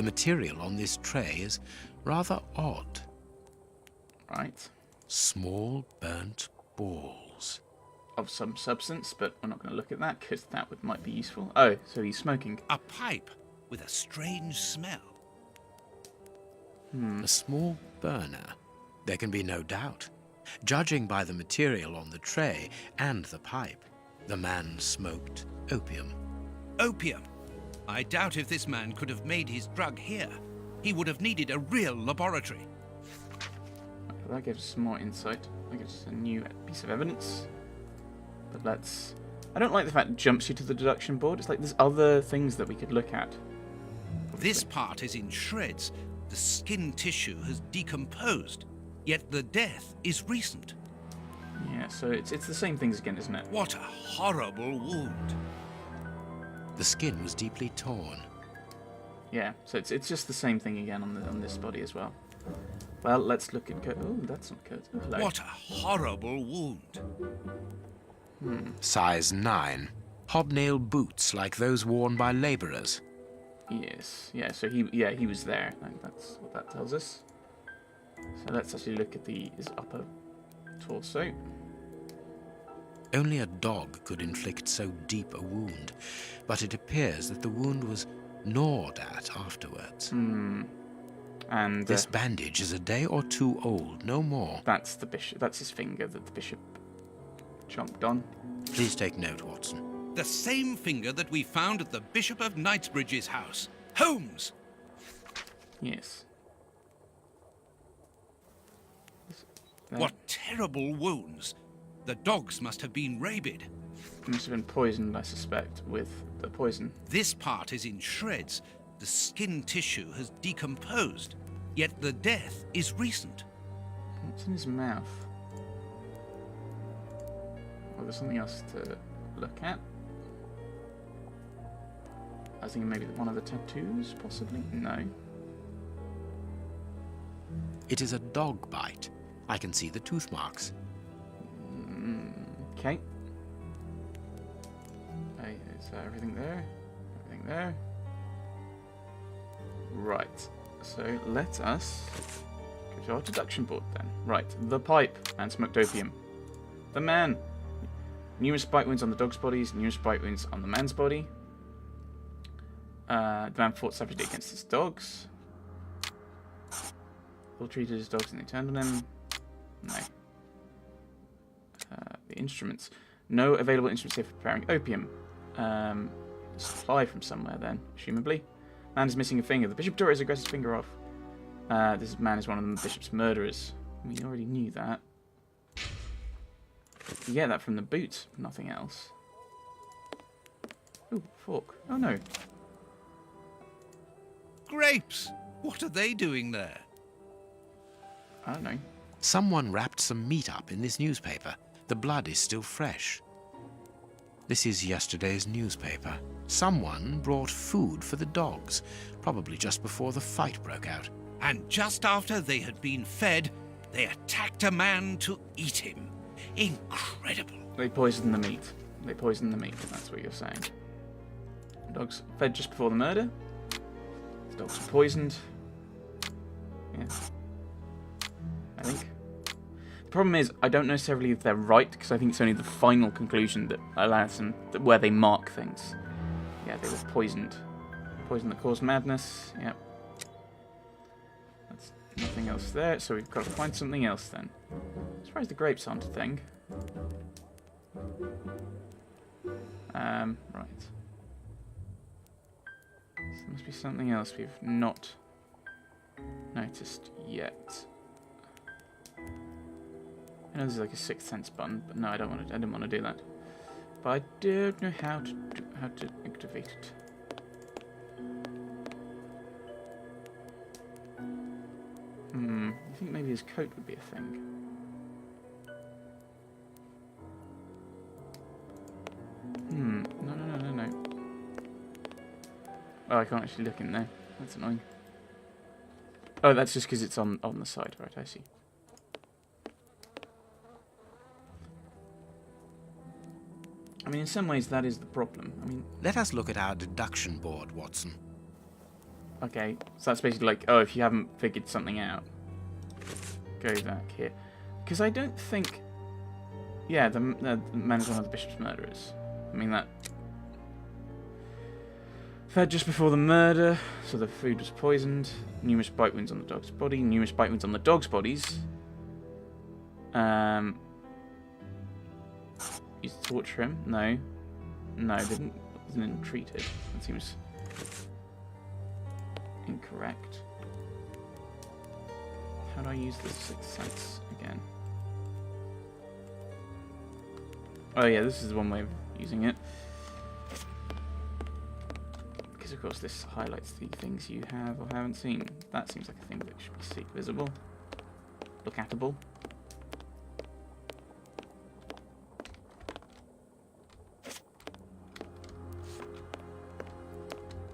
The material on this tray is rather odd. Right. Small burnt balls. Of some substance, but we're not going to look at that because might be useful. Oh, so he's smoking. A pipe with a strange smell. A small burner. There can be no doubt. Judging by the material on the tray and the pipe, the man smoked opium. Opium. I doubt if this man could have made his drug here. He would have needed a real laboratory. Okay, that gives us some more insight. That gives us a new piece of evidence. But let's... I don't like the fact it jumps you to the deduction board. It's like there's other things that we could look at. This part is in shreds. The skin tissue has decomposed, yet the death is recent. Yeah, so it's the same things again, isn't it? What a horrible wound. The skin was deeply torn. Yeah, so it's just the same thing again on this body as well. Well, let's look at... Oh, that's not good. Oh, hello. What a horrible wound. Size 9. Hobnail boots like those worn by labourers. Yes, yeah, so he was there. I think that's what that tells us. So let's actually look at his upper torso. Only a dog could inflict so deep a wound, but it appears that the wound was gnawed at afterwards. And This bandage is a day or two old, no more. that's the bishop. That's his finger that the bishop chomped on. Please take note, Watson. The same finger that we found at the Bishop of Knightsbridge's house. Holmes! Yes. What terrible wounds. The dogs must have been rabid. He must have been poisoned, I suspect, with the poison. This part is in shreds. The skin tissue has decomposed, yet the death is recent. What's in his mouth? Oh, there's something else to look at. I was thinking maybe one of the tattoos, possibly? No. It is a dog bite. I can see the tooth marks. Okay. Is everything there? Everything there. Right. So let us go to our deduction board then. Right. The pipe and smoked opium. The man. Numerous bite wounds on the dog's bodies. Numerous bite wounds on the man's body. The man fought savagely against his dogs. All treated his dogs and they turned on him. No. The instruments. No available instruments here for preparing opium. Supply from somewhere then, presumably. Man is missing a finger. The bishop tore his aggressive finger off. This man is one of the bishop's murderers. We already knew that. You get that from the boot, nothing else. Ooh, fork. Oh no. Grapes! What are they doing there? I don't know. Someone wrapped some meat up in this newspaper. The blood is still fresh. This is yesterday's newspaper. Someone brought food for the dogs, probably just before the fight broke out. And just after they had been fed, they attacked a man to eat him. Incredible. They poisoned the meat. They poisoned the meat, that's what you're saying. Dogs fed just before the murder. The dogs were poisoned. Yeah. I think. The problem is, I don't necessarily if they're right, because I think it's only the final conclusion that allows them, where they mark things. Yeah, they were poisoned. Poison that caused madness, yep. That's nothing else there, so we've got to find something else then. I'm surprised the grapes aren't a thing. Right. So there must be something else we've not noticed yet. I know this is like a Sixth Sense button, but no, I didn't want to do that. But I don't know how to activate it. I think maybe his coat would be a thing. No. Oh, I can't actually look in there. That's annoying. Oh, that's just because it's on the side. Right, I see. I mean, in some ways, that is the problem. I mean, Let us look at our deduction board, Watson. Okay, so that's basically like, oh, if you haven't figured something out, go back here. Because I don't think... Yeah, the man is one of the bishop's murderers. I mean, that... Fed just before the murder, so the food was poisoned. Numerous bite wounds on the dog's body. Numerous bite wounds on the dog's bodies. You torture him? No. No, didn't treat it. That seems incorrect. How do I use the Sixth Sense again? Oh yeah, this is one way of using it. Because of course this highlights the things you have or haven't seen. That seems like a thing that should be visible. Look-atable.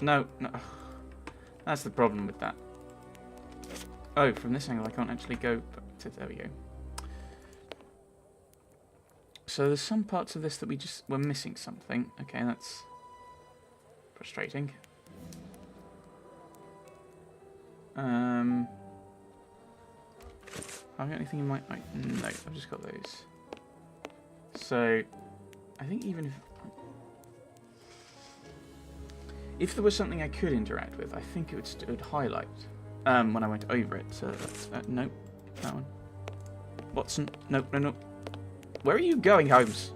No, no. That's the problem with that. Oh, from this angle I can't actually go to... There we go. So there's some parts of this that we're missing something. Okay, that's frustrating. Have I got anything in my... No, I've just got those. So, I think even if there was something I could interact with, I think it would highlight when I went over it. So that's... nope, that one. Watson, nope, no, no. Where are you going, Holmes?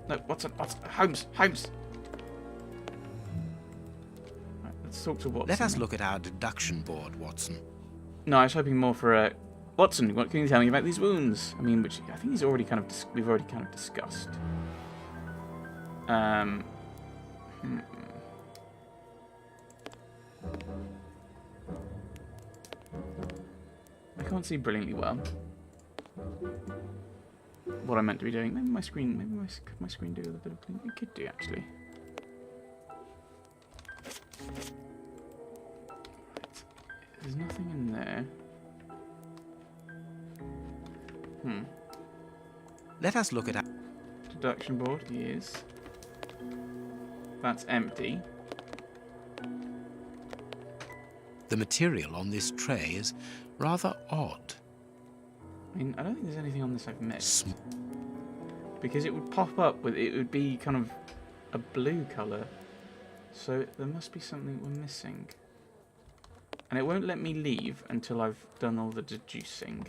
No, Watson, Holmes. Right, let's talk to Watson. Let us look at our deduction board, Watson. No, I was hoping more for a... Watson, what can you tell me about these wounds? I mean, which I think he's already kind of... We've already kind of discussed. I can't see brilliantly well what I meant to be doing. Maybe my screen... Could my screen do a bit of... It could do, actually. There's nothing in there. Let us look at our... Deduction board, yes. That's empty. The material on this tray is rather odd. I mean, I don't think there's anything on this I've missed. Because it would pop up with... It would be kind of a blue colour. So there must be something we're missing. And it won't let me leave until I've done all the deducing.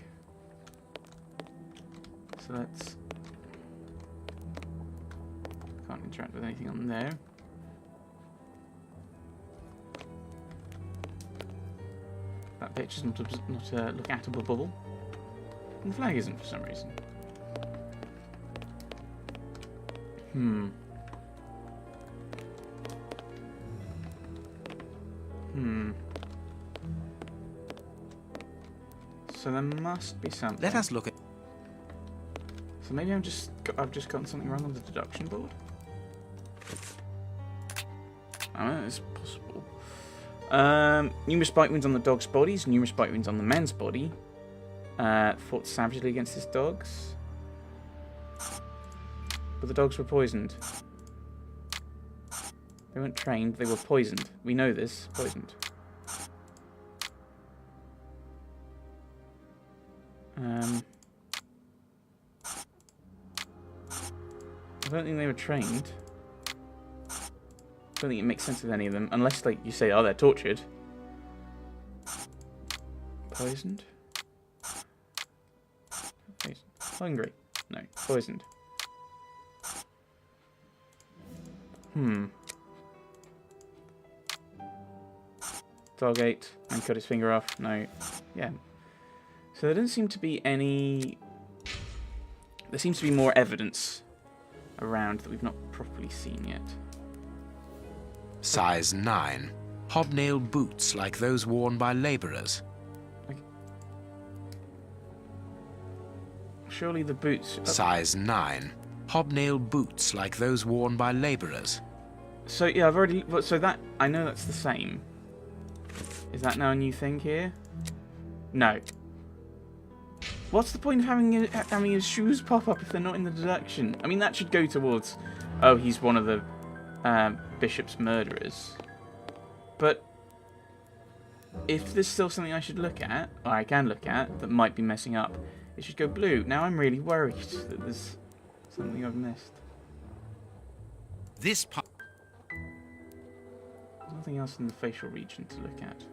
So let's... Can't interact with anything on there. That picture's not a look-atable bubble. And the flag isn't for some reason. So there must be something. Let us look at... So maybe I've just gotten something wrong on the deduction board. I don't know, it's possible. Numerous bite wounds on the dog's bodies, numerous bite wounds on the man's body. Fought savagely against his dogs. But the dogs were poisoned. They weren't trained, they were poisoned. We know this, poisoned. I don't think they were trained. I don't think it makes sense with any of them, unless, like, you say, oh, they're tortured. Poisoned? Hungry? No, poisoned. Dog ate and cut his finger off. No. Yeah. So there doesn't seem to be any... There seems to be more evidence around that we've not properly seen yet. Size 9. Hobnail boots like those worn by labourers. Okay. Surely the boots... Size 9. Hobnail boots like those worn by labourers. So, yeah, I've already... So that... I know that's the same. Is that now a new thing here? No. What's the point of having his shoes pop up if they're not in the deduction? I mean, that should go towards... Oh, he's one of the Bishop's murderers. But if there's still something I should look at, or I can look at, that might be messing up, it should go blue. Now I'm really worried that there's something I've missed. This part. There's nothing else in the facial region to look at.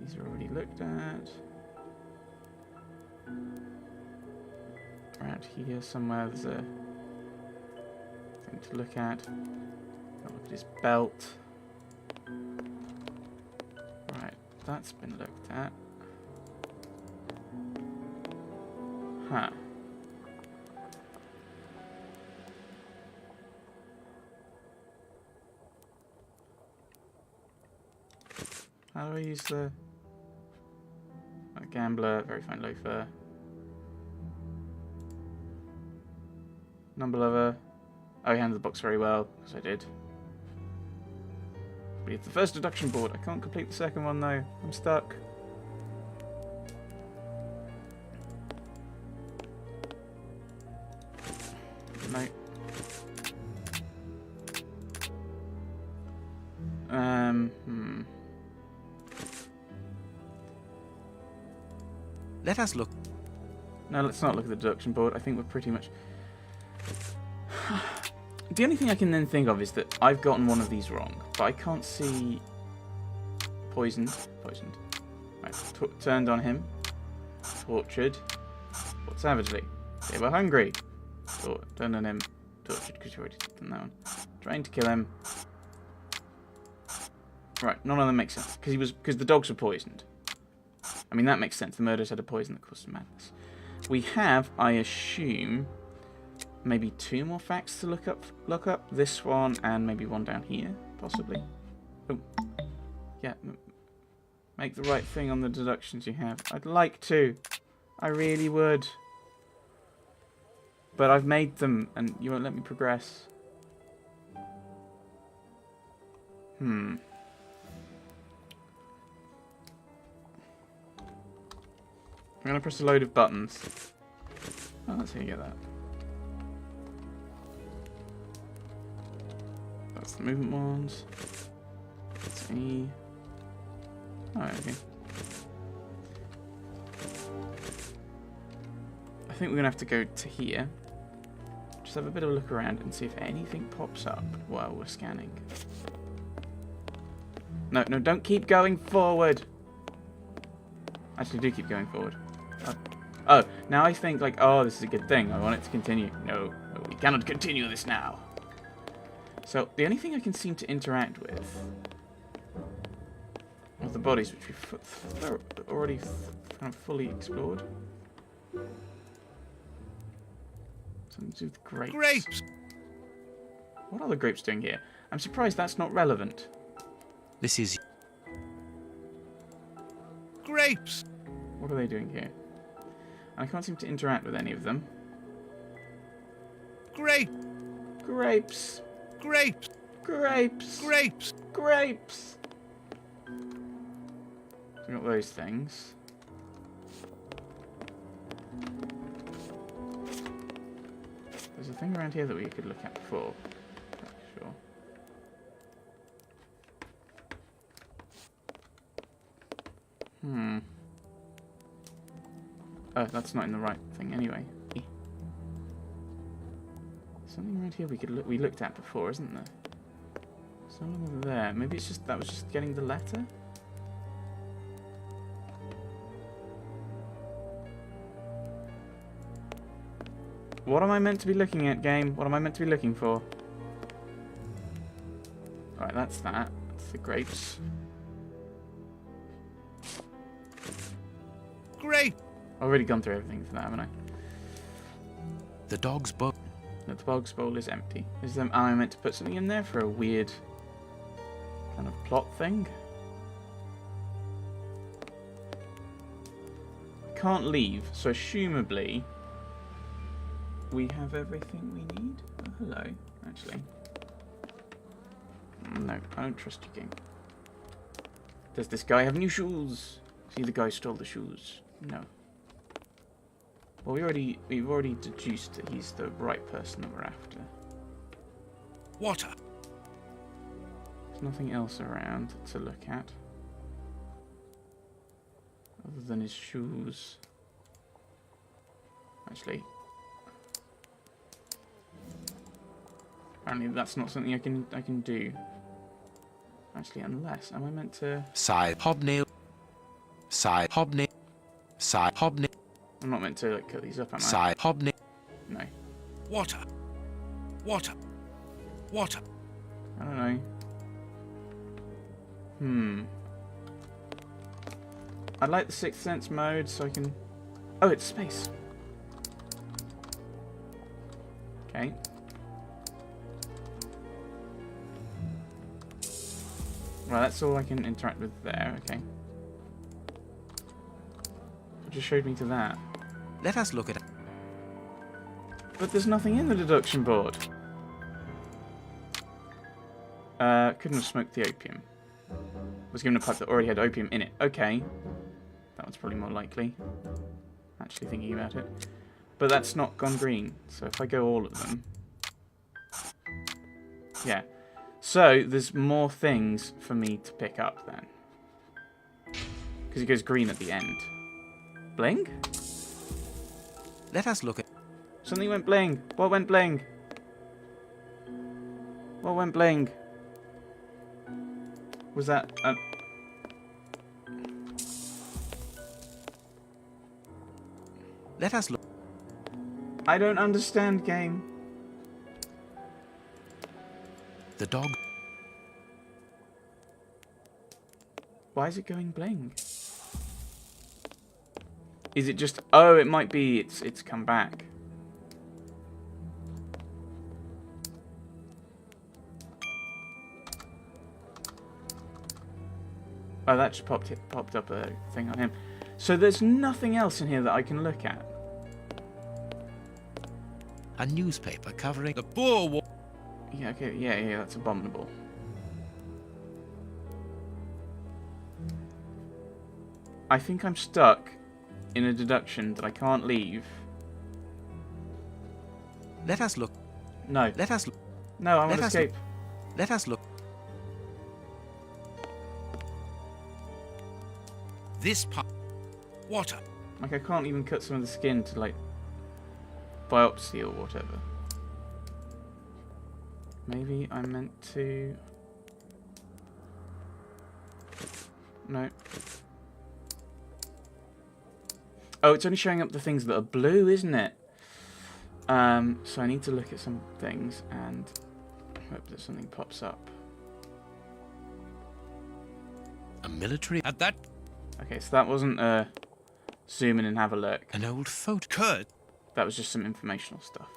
These are already looked at. Around here somewhere there's a thing to look at. Look at his belt. Right, that's been looked at. Huh. How do I use the gambler, very fine loafer, number lover? Oh, he handled the box very well, because I did. But it's the first deduction board. I can't complete the second one though. I'm stuck. No. Let us look. No, let's not look at the deduction board. I think we're pretty much... The only thing I can then think of is that I've gotten one of these wrong, but I can't see... Poisoned. Right, turned on him. Tortured. Fought savagely. They were hungry. Turned on him. Tortured, because you already done that one. Trying to kill him. Right, none of them makes sense, because the dogs were poisoned. I mean, that makes sense. The murderers had a poison that caused madness. We have, I assume, maybe 2 more facts to look up. This one and maybe one down here, possibly. Oh, yeah. Make the right thing on the deductions you have. I'd like to. I really would. But I've made them, and you won't let me progress. I'm going to press a load of buttons. Oh, let's see how you get that. That's the movement ones. That's E. Oh, okay. I think we're going to have to go to here. Just have a bit of a look around and see if anything pops up while we're scanning. No, don't keep going forward. Actually, do keep going forward. Oh, now I think, like, oh, this is a good thing. I want it to continue. No, we cannot continue this now. So, the only thing I can seem to interact with are the bodies, which we've already kind of fully explored. Something to do with grapes. Grapes! What are the grapes doing here? I'm surprised that's not relevant. This is... Grapes! What are they doing here? I can't seem to interact with any of them. Grape! Grapes! Grapes! Grapes! Grapes! Grapes! So we got those things. There's a thing around here that we could look at before. Sure. Oh, that's not in the right thing anyway. Something around here we looked at before, isn't there? Something there. Maybe it's just that was just getting the letter. What am I meant to be looking at, game? What am I meant to be looking for? Alright, that's that. That's the grapes. Grape! I've already gone through everything for that, haven't I? The dog's bowl. No, the bog's bowl is empty. Am I meant to put something in there for a weird kind of plot thing? Can't leave, so assumably we have everything we need. Oh, hello, actually. No, I don't trust you, King. Does this guy have new shoes? See, the guy stole the shoes. No. Well, we've already deduced that he's the right person that we're after. Water. There's nothing else around to look at. Other than his shoes. Actually. Apparently that's not something I can do. Actually, unless... Am I meant to... Side hobnail. Side hobnail. Side hobnail. I'm not meant to like cut these up, am I? Side hobnail. No. Water. Water. Water. I don't know. I'd like the Sixth Sense mode so I can... Oh, it's space. Okay. Well, that's all I can interact with there, okay. It just showed me to that. Let us look at it. But there's nothing in the deduction board. Couldn't have smoked the opium. Was given a pipe that already had opium in it. Okay. That one's probably more likely. Actually thinking about it. But that's not gone green. So if I go all of them... Yeah. So there's more things for me to pick up then. Because it goes green at the end. Bling? Let us look at... Something went bling. What went bling? What went bling? Was that... Let us look... I don't understand, game. The dog... Why is it going bling? Is it just... Oh, it might be it's come back. Oh, that just popped up a thing on him. So there's nothing else in here that I can look at. A newspaper covering... The Boer War. Yeah, okay, yeah, that's abominable. I think I'm stuck in a deduction that I can't leave. Let us look... No. Let us... No, I want Let to us escape. Let us look... This part. Water. Like, I can't even cut some of the skin to, like, biopsy or whatever. Maybe I'm meant to... No. Oh, it's only showing up the things that are blue, isn't it? So I need to look at some things and hope that something pops up. A military... At that, Okay, so that wasn't zoom in and have a look. An old photo... Kurt. That was just some informational stuff.